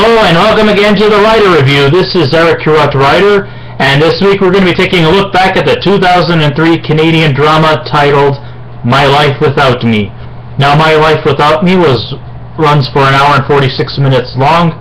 Hello and welcome again to the Writer Review. This is Eric Curot Writer, and this week we're going to be taking a look back at the 2003 Canadian drama titled My Life Without Me. Now, My Life Without Me runs for an hour and 46 minutes long.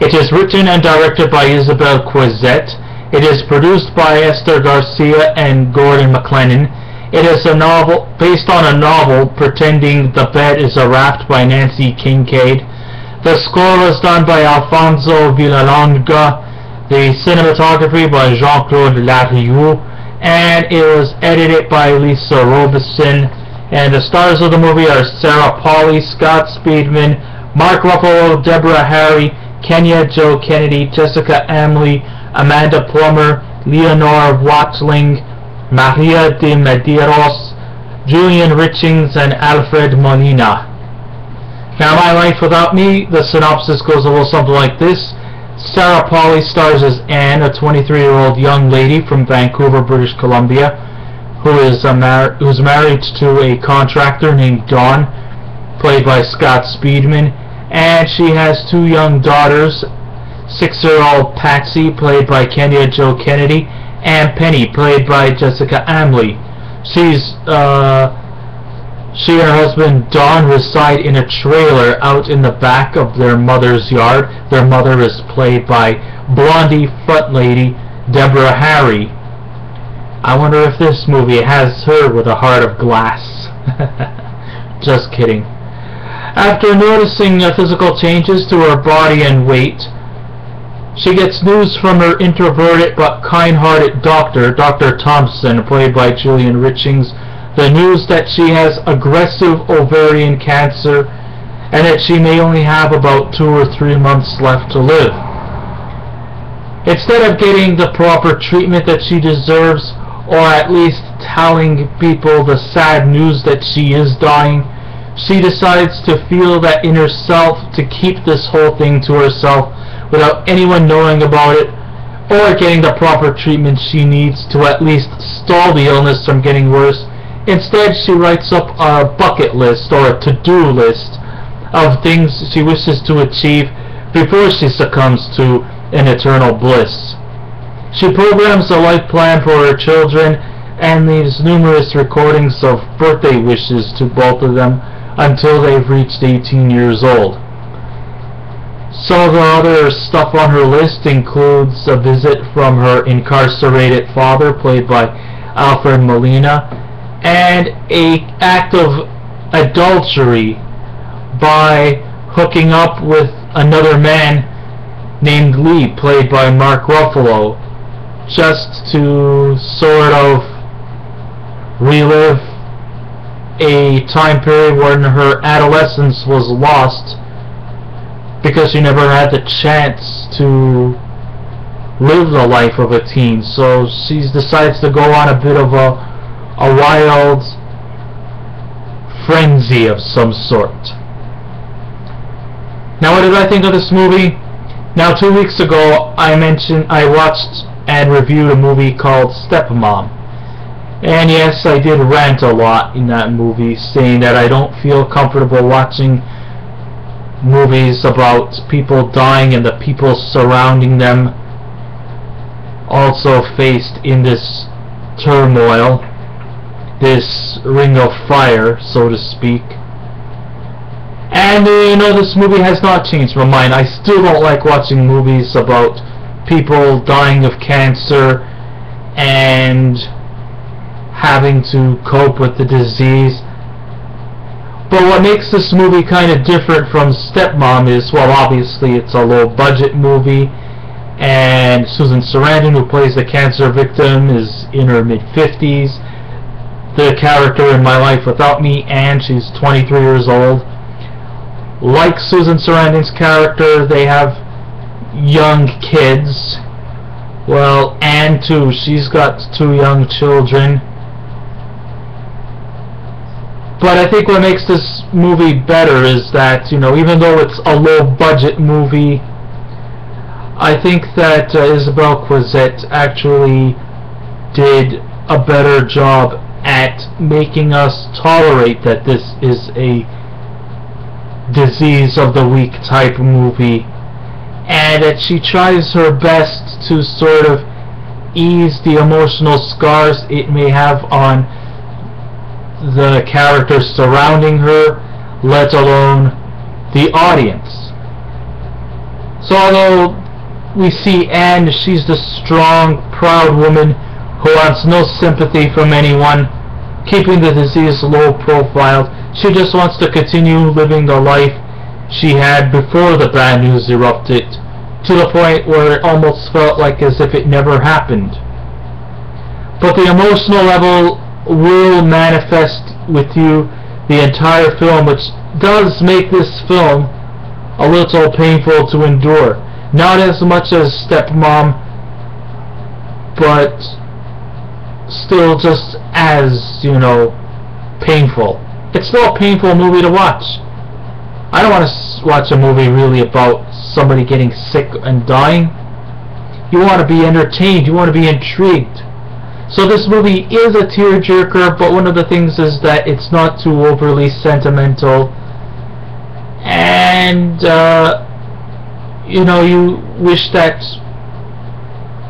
It is written and directed by Isabel Coixet. It is produced by Esther Garcia and Gordon McLennan. It is a novel based on a novel, Pretending the Bed is a Raft by Nancy Kincaid. The score was done by Alfonso Villalonga, the cinematography by Jean-Claude Lariou, and it was edited by Lisa Robeson. And the stars of the movie are Sarah Polley, Scott Speedman, Mark Ruffalo, Deborah Harry, Kenya Joe Kennedy, Jessica Amlee, Amanda Plummer, Leonor Watling, Maria de Medeiros, Julian Richings, and Alfred Molina. Now, My Life Without Me, the synopsis goes a little something like this. Sarah Polley stars as Anne, a 23-year-old young lady from Vancouver, British Columbia, who's married to a contractor named Dawn, played by Scott Speedman, and she has two young daughters, 6-year-old Patsy, played by Kenya Joe Kennedy, and Penny, played by Jessica Amlee. She and her husband Dawn reside in a trailer out in the back of their mother's yard. Their mother is played by blondie front lady Deborah Harry. I wonder if this movie has her with a heart of glass. Just kidding. After noticing physical changes to her body and weight, she gets news from her introverted but kind-hearted doctor, Dr. Thompson, played by Julian Richings, the news that she has aggressive ovarian cancer and that she may only have about 2 or 3 months left to live. Instead of getting the proper treatment that she deserves, or at least telling people the sad news that she is dying, she decides to feel that in herself, to keep this whole thing to herself without anyone knowing about it, or getting the proper treatment she needs to at least stall the illness from getting worse. Instead, she writes up a bucket list or a to-do list of things she wishes to achieve before she succumbs to an eternal bliss. She programs a life plan for her children and leaves numerous recordings of birthday wishes to both of them until they've reached 18 years old. Some of the other stuff on her list includes a visit from her incarcerated father, played by Alfred Molina, and an act of adultery by hooking up with another man named Lee, played by Mark Ruffalo, just to sort of relive a time period when her adolescence was lost because she never had the chance to live the life of a teen. So she decides to go on a bit of a wild frenzy of some sort. Now, what did I think of this movie? Now, 2 weeks ago I watched and reviewed a movie called Stepmom, and yes, I did rant a lot in that movie, saying that I don't feel comfortable watching movies about people dying and the people surrounding them also faced in this turmoil, this ring of fire, so to speak. And this movie has not changed my mind. I still don't like watching movies about people dying of cancer and having to cope with the disease. But what makes this movie kind of different from Stepmom is, well, obviously it's a low-budget movie, and Susan Sarandon, who plays the cancer victim, is in her mid-50s. The character in My Life Without Me, Anne, she's 23 years old. Like Susan Sarandon's character, they have young kids. Well, Anne too, she's got 2 young children. But I think what makes this movie better is that, even though it's a low-budget movie, I think that Isabel Coixet actually did a better job at making us tolerate that this is a disease of the week type movie, and that she tries her best to sort of ease the emotional scars it may have on the characters surrounding her, let alone the audience. So although we see Anne, she's the strong, proud woman who wants no sympathy from anyone, keeping the disease low profile. She just wants to continue living the life she had before the bad news erupted, to the point where it almost felt like as if it never happened. But the emotional level will manifest with you the entire film, which does make this film a little painful to endure. Not as much as Stepmom, but still just as, painful. It's still a painful movie to watch. I don't want to watch a movie really about somebody getting sick and dying. You want to be entertained, you want to be intrigued. So this movie is a tearjerker, but one of the things is that it's not too overly sentimental. And, you wish that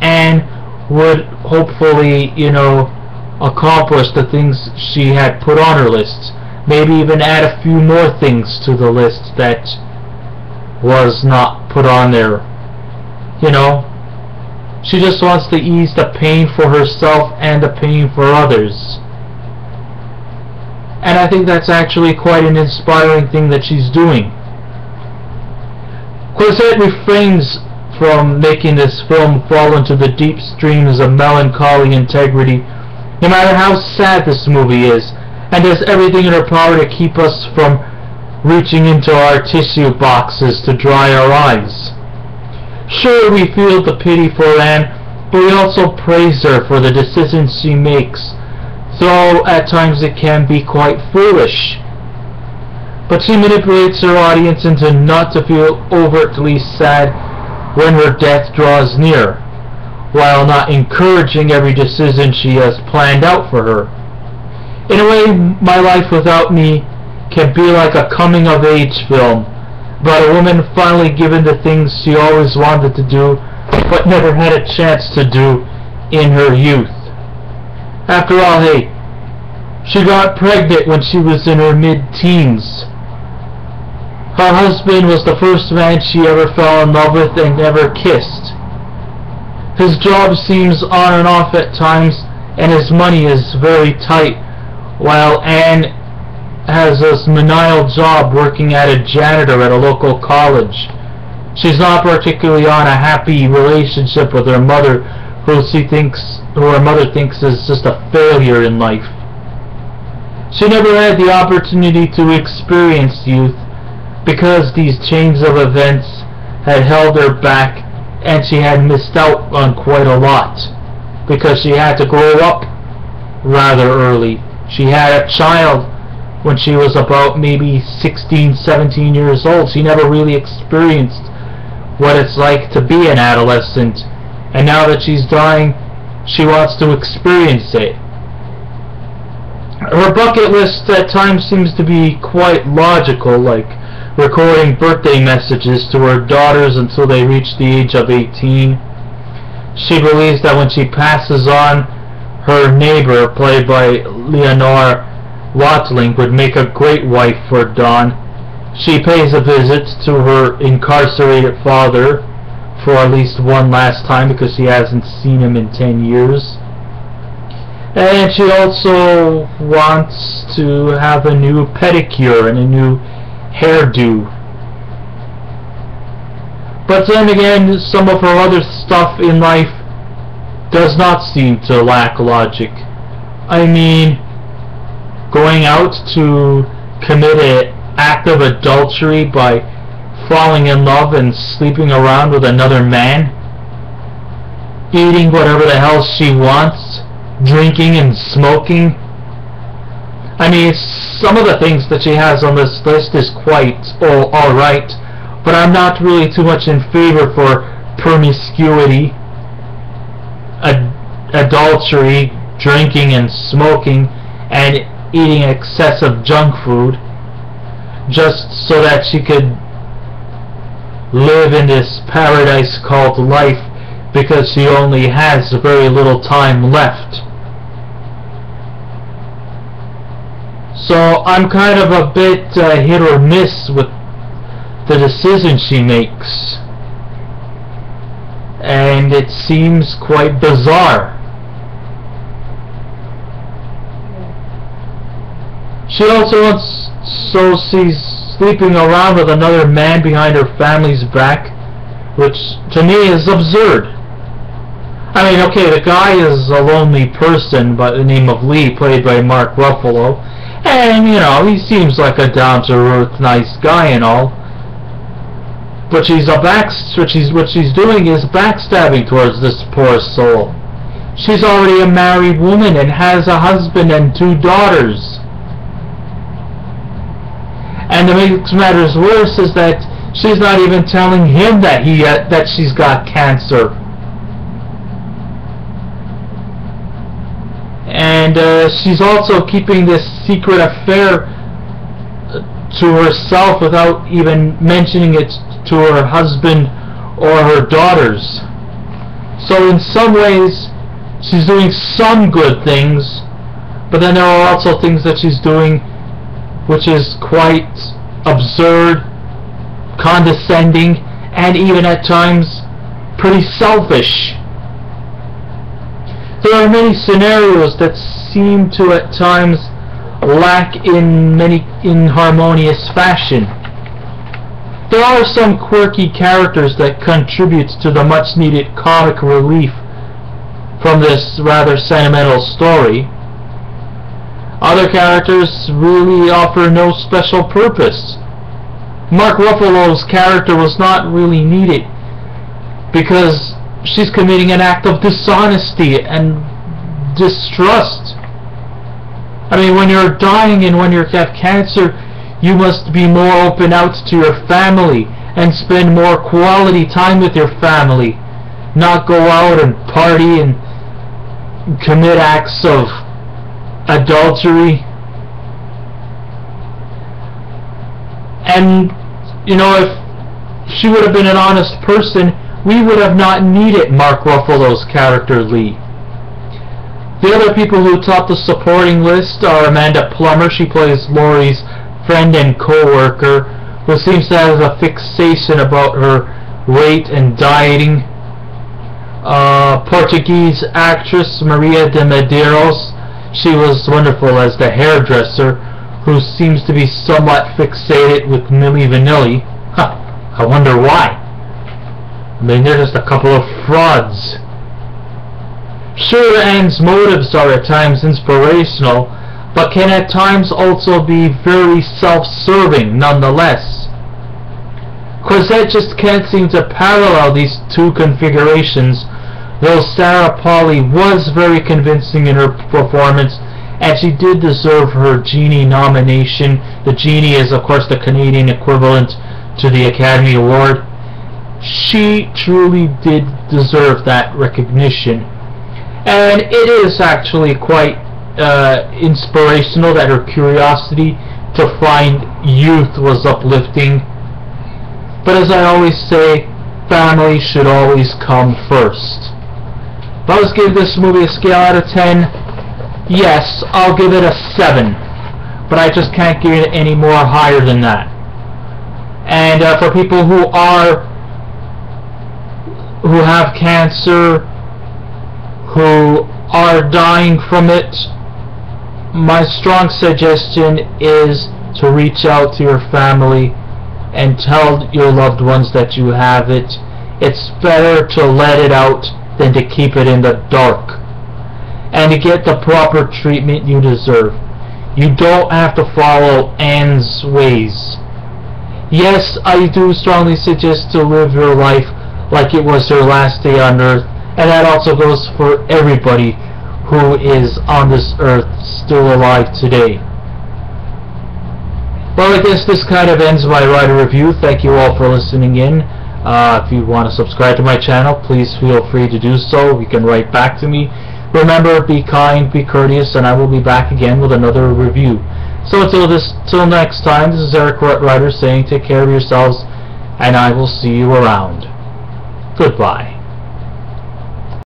Anne would hopefully, accomplish the things she had put on her list. Maybe even add a few more things to the list that was not put on there. She just wants to ease the pain for herself and the pain for others. And I think that's actually quite an inspiring thing that she's doing. Coixet refrains from making this film fall into the deep streams of melancholy integrity, no matter how sad this movie is, and does everything in her power to keep us from reaching into our tissue boxes to dry our eyes. Sure, we feel the pity for Anne, but we also praise her for the decisions she makes, though at times it can be quite foolish. But she manipulates her audience into not to feel overtly sad when her death draws near, while not encouraging every decision she has planned out for her. In a way, My Life Without Me can be like a coming-of-age film about a woman finally given the things she always wanted to do but never had a chance to do in her youth. After all, hey, she got pregnant when she was in her mid-teens. Her husband was the first man she ever fell in love with and never kissed. His job seems on and off at times, and his money is very tight, while Anne has this menial job working as a janitor at a local college. She's not particularly on a happy relationship with her mother, who her mother thinks is just a failure in life. She never had the opportunity to experience youth, because these chains of events had held her back, and she had missed out on quite a lot, because she had to grow up rather early. She had a child when she was about maybe 16, 17 years old. She never really experienced what it's like to be an adolescent, and now that she's dying, she wants to experience it. Her bucket list at times seems to be quite logical, like recording birthday messages to her daughters until they reach the age of 18. She believes that when she passes on, her neighbor, played by Leonor, Watling, would make a great wife for Dawn. She pays a visit to her incarcerated father for at least one last time because she hasn't seen him in 10 years. And she also wants to have a new pedicure and a new hairdo. But then again, some of her other stuff in life does not seem to lack logic. I mean, going out to commit an act of adultery by falling in love and sleeping around with another man, eating whatever the hell she wants, drinking and smoking. I mean, some of the things that she has on this list is quite alright, but I'm not really too much in favor for promiscuity, adultery, drinking and smoking, and eating excessive junk food, just so that she could live in this paradise called life because she only has very little time left. So I'm kind of a bit hit or miss with the decision she makes, and it seems quite bizarre. She also she's sleeping around with another man behind her family's back, which to me is absurd. I mean, okay, the guy is a lonely person by the name of Lee, played by Mark Ruffalo, and, you know, he seems like a down-to-earth, nice guy and all. But what she's doing is backstabbing towards this poor soul. She's already a married woman and has a husband and 2 daughters. And to make matters worse is that she's not even telling him that that she's got cancer. And she's also keeping this secret affair to herself without even mentioning it to her husband or her daughters. So in some ways she's doing some good things, but then there are also things that she's doing which is quite absurd, condescending, and even at times pretty selfish. There are many scenarios that seem to at times lack in harmonious fashion. There are some quirky characters that contribute to the much needed comic relief from this rather sentimental story. Other characters really offer no special purpose. Mark Ruffalo's character was not really needed because she's committing an act of dishonesty and distrust. I mean, when you're dying and when you have cancer, you must be more open out to your family and spend more quality time with your family, not go out and party and commit acts of adultery. And, you know, if she would have been an honest person, we would have not needed Mark Ruffalo's character Lee. The other people who top the supporting list are Amanda Plummer. She plays Laurie's friend and co-worker, who seems to have a fixation about her weight and dieting. Portuguese actress Maria de Medeiros. She was wonderful as the hairdresser, who seems to be somewhat fixated with Milli Vanilli. Huh, I wonder why. I mean, they're just a couple of frauds. Sure, Anne's motives are at times inspirational, but can at times also be very self-serving nonetheless. Coixet just can't seem to parallel these 2 configurations, though Sarah Polley was very convincing in her performance, and she did deserve her Genie nomination. The Genie is, of course, the Canadian equivalent to the Academy Award. She truly did deserve that recognition. And it is actually quite inspirational that her curiosity to find youth was uplifting. But as I always say, family should always come first. If I was to give this movie a scale out of 10, yes, I'll give it a 7. But I just can't give it any more higher than that. And for people who have cancer, who are dying from it, my strong suggestion is to reach out to your family and tell your loved ones that you have it. It's better to let it out than to keep it in the dark. And to get the proper treatment you deserve. You don't have to follow Anne's ways. Yes, I do strongly suggest to live your life like it was your last day on earth, and that also goes for everybody who is on this earth still alive today. Well, I guess this kind of ends my writer review. Thank you all for listening in. If you want to subscribe to my channel, please feel free to do so. You can write back to me. Remember, be kind, be courteous, and I will be back again with another review. So until next time, this is Eric Writer saying take care of yourselves and I will see you around. Goodbye.